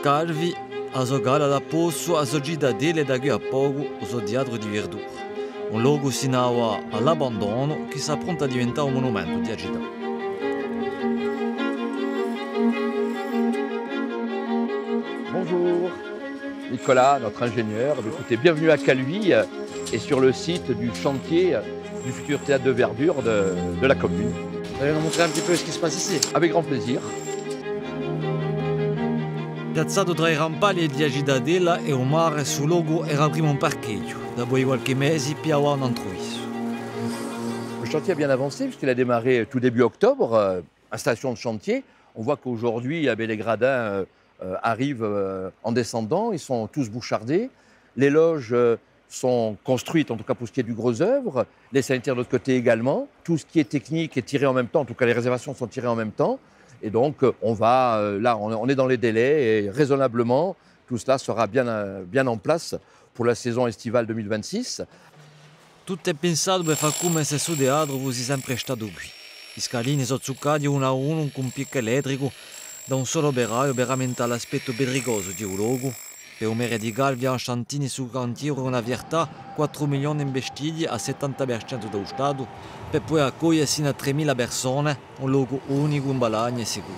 Calvi, a giocare da posto a Sogida dele da qui a poco uso teatro di verdura. Un luogo sino all'abbandono che si appronta a diventare un monumento di città. Bonjour, Nicolas, notre ingénieur. Écoutez, bienvenue à Calvi et sur le site du chantier du futur théâtre de verdure de la commune. Vous allez nous montrer un petit peu ce qui se passe ici? Avec grand plaisir. Piazzato tra i rampali di Agidadella e un mare sul logo era prima un parcheggio. Dopo qualche mesi piava un altro viso. Le chantier a bien avancé puisqu'il a démarré tout début octobre, installation de chantier. On voit qu'aujourd'hui les gradins arrivent en descendant, ils sont tous bouchardés. Les loges sont construites, en tout cas pour ce qui est du gros œuvre. Les sanitaires de l'autre côté également. Tout ce qui est technique est tiré en même temps, en tout cas les réservations sont tirées en même temps. Et donc on est dans les délais et raisonnablement, tout cela sera bien en place pour la saison estivale 2026. Tutto è pensato per far come se su teatro fosse sempre stato qui. I scalini sono zuccati uno a uno con un picco elettrico da un solo operaio per aumentare l'aspetto pericoso di un luogo. Per un mare di Calvi a Chantini sul cantiere con una vietà 4 milioni investiti al 70% dello Stato per poi accogliere sino a 3.000 persone, un luogo unico in Balagne e sicuro.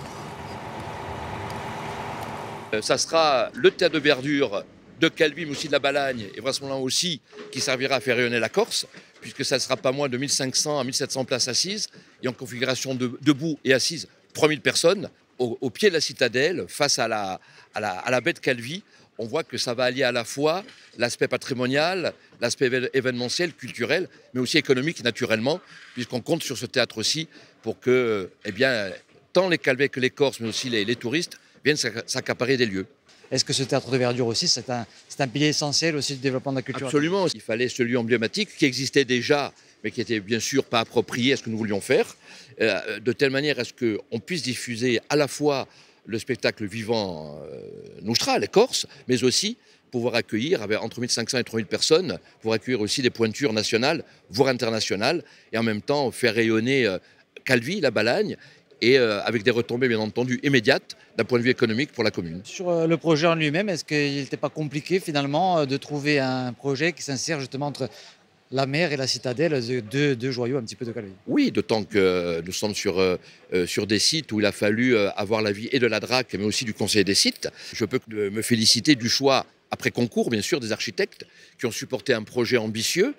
Ça sera le théâtre de verdure de Calvi, mais aussi de la Balagne, et vraisemblablement aussi qui servira à faire rayonner la Corse, puisque ça ne sera pas moins de 1500 à 1700 places assises, et en configuration debout et assise, 3000 personnes, au pied de la citadelle, face à la baie de Calvi. On voit que ça va allier à la fois l'aspect patrimonial, l'aspect événementiel, culturel, mais aussi économique naturellement, puisqu'on compte sur ce théâtre aussi pour que tant les Calvais que les Corses, mais aussi les touristes, viennent s'accaparer des lieux. Est-ce que ce théâtre de verdure aussi, c'est un pilier essentiel aussi du développement de la culture? Absolument, il fallait ce lieu emblématique qui existait déjà, mais qui était bien sûr pas approprié à ce que nous voulions faire, de telle manière à ce qu'on puisse diffuser à la fois le spectacle vivant Noustra, les Corses, mais aussi pouvoir accueillir entre 1500 et 3000 personnes, pour accueillir aussi des pointures nationales, voire internationales, et en même temps faire rayonner Calvi, la Balagne, et avec des retombées bien entendu immédiates d'un point de vue économique pour la commune. Sur le projet en lui-même, est-ce qu'il n'était pas compliqué finalement de trouver un projet qui s'insère justement entre la mer et la citadelle, deux joyaux un petit peu de Calvi? Oui, d'autant que nous sommes sur des sites où il a fallu avoir l'avis et de la DRAC, mais aussi du conseil des sites. Je peux me féliciter du choix, après concours bien sûr, des architectes qui ont supporté un projet ambitieux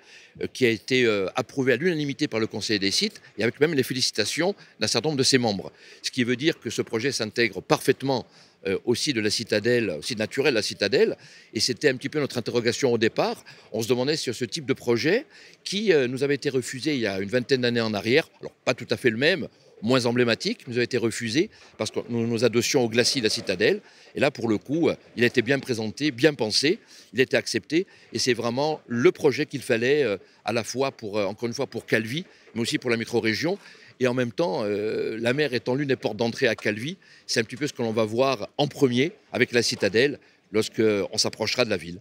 qui a été approuvé à l'unanimité par le conseil des sites et avec même les félicitations d'un certain nombre de ses membres. Ce qui veut dire que ce projet s'intègre parfaitement aussi de la citadelle, aussi naturel la citadelle, et c'était un petit peu notre interrogation au départ. On se demandait sur ce type de projet qui nous avait été refusé il y a une vingtaine d'années en arrière, alors pas tout à fait le même, moins emblématique, nous avait été refusé parce que nous adossions au glacis la citadelle, et là pour le coup il a été bien présenté, bien pensé, il a été accepté, et c'est vraiment le projet qu'il fallait à la fois encore une fois pour Calvi, mais aussi pour la micro-région. Et en même temps, la mer étant l'une des portes d'entrée à Calvi, c'est un petit peu ce que l'on va voir en premier avec la citadelle lorsqu'on s'approchera de la ville.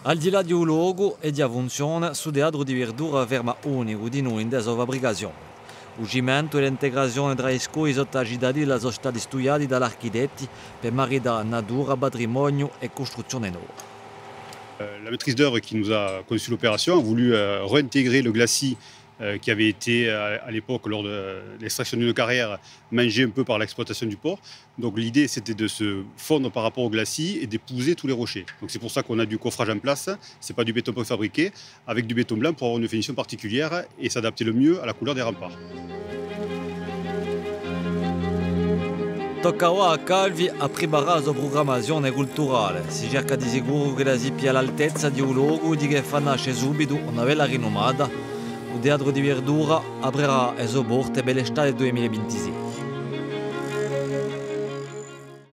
Al di là di un luogo e di funzione, su teatro di verdura ferma unico di noi in sua fabbricazione. Il cimento e l'integrazione tra i scoli sotto la cittadella sono stati studiati dagli architetti per maritare natura, patrimonio e costruzione nuova. La maîtrise d'œuvre qui nous a conçu l'opération a voulu réintégrer le glacis qui avait été à l'époque, lors de l'extraction d'une carrière, mangé un peu par l'exploitation du port. Donc l'idée c'était de se fondre par rapport au glacis et d'épouser tous les rochers. Donc c'est pour ça qu'on a du coffrage en place, c'est pas du béton préfabriqué, avec du béton blanc pour avoir une finition particulière et s'adapter le mieux à la couleur des remparts. Tocca ora a Calvi a preparare la programmazione culturale. Si cerca di sicuro che la si pia all'altezza di un luogo di che fa nascere subito una bella rinomata. Il teatro di verdura aprirà le sue porte per l'estate 2026.